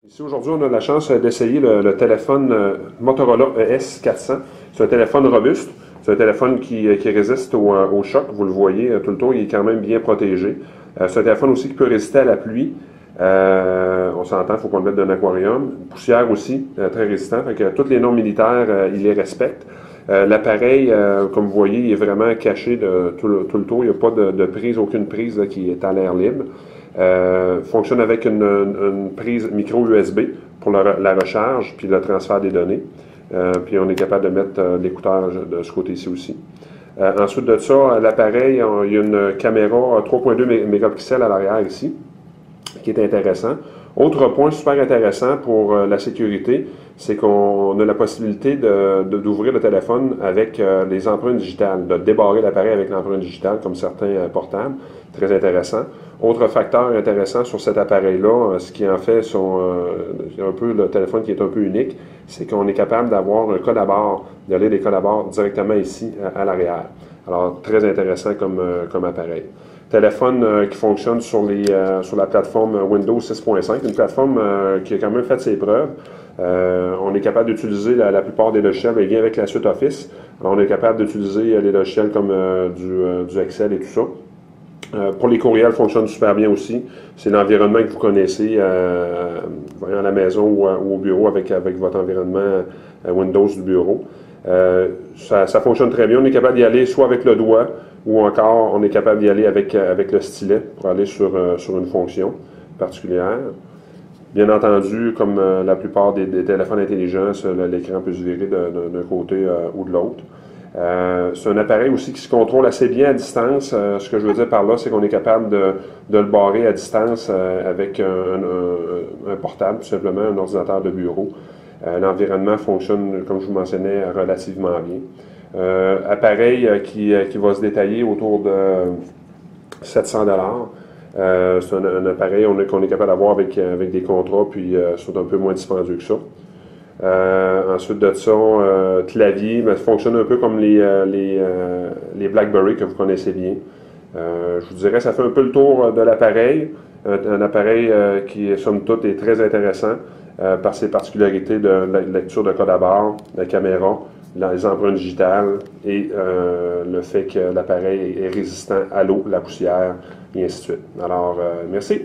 Ici, aujourd'hui, on a la chance d'essayer le téléphone Motorola ES400. C'est un téléphone robuste. C'est un téléphone qui résiste au choc. Vous le voyez tout le tour, il est quand même bien protégé. C'est un téléphone aussi qui peut résister à la pluie. On s'entend, il faut qu'on le mette dans un aquarium. Poussière aussi, très résistant. Fait que toutes les normes militaires, il les respecte. L'appareil, comme vous voyez, il est vraiment caché de tout le tour. Il n'y a pas de prise, aucune prise là, qui est à l'air libre. Fonctionne avec une prise micro USB pour la recharge puis le transfert des données. Puis on est capable de mettre l'écouteur de ce côté-ci aussi. Ensuite de ça, l'appareil, il y a une caméra 3.2 mégapixels à l'arrière ici, qui est intéressant. Autre point super intéressant pour la sécurité, c'est qu'on a la possibilité d'ouvrir le téléphone avec les empreintes digitales, de débarrer l'appareil avec l'empreinte digitale, comme certains portables. Très intéressant. Autre facteur intéressant sur cet appareil-là, ce qui en fait un peu le téléphone qui est un peu unique, c'est qu'on est capable d'avoir un code à bord, de lire des codes à bord directement ici à l'arrière. Alors, très intéressant comme appareil. Téléphone qui fonctionne sur la plateforme Windows 6.5, une plateforme qui a quand même fait ses preuves. On est capable d'utiliser la plupart des logiciels, il vient avec la suite Office. Alors, on est capable d'utiliser les logiciels comme du Excel et tout ça. Pour les courriels, fonctionne super bien aussi. C'est l'environnement que vous connaissez à la maison ou au bureau avec votre environnement Windows du bureau. Ça fonctionne très bien. On est capable d'y aller soit avec le doigt ou encore on est capable d'y aller avec le stylet pour aller sur une fonction particulière. Bien entendu, comme la plupart des téléphones intelligents, l'écran peut se virer d'un côté ou de l'autre. C'est un appareil aussi qui se contrôle assez bien à distance. Ce que je veux dire par là, c'est qu'on est capable de le barrer à distance avec un portable, tout simplement, un ordinateur de bureau. L'environnement fonctionne, comme je vous mentionnais, relativement bien. Appareil qui va se détailler autour de 700 $. C'est un appareil qu'on est capable d'avoir avec des contrats, puis c'est un peu moins dispendieux que ça. Ensuite de ça, clavier, ça fonctionne un peu comme les BlackBerry que vous connaissez bien. Je vous dirais, ça fait un peu le tour de l'appareil. Un appareil qui, somme toute, est très intéressant par ses particularités de la lecture de code à bord, la caméra, les empreintes digitales et le fait que l'appareil est résistant à l'eau, la poussière, et ainsi de suite. Alors, merci.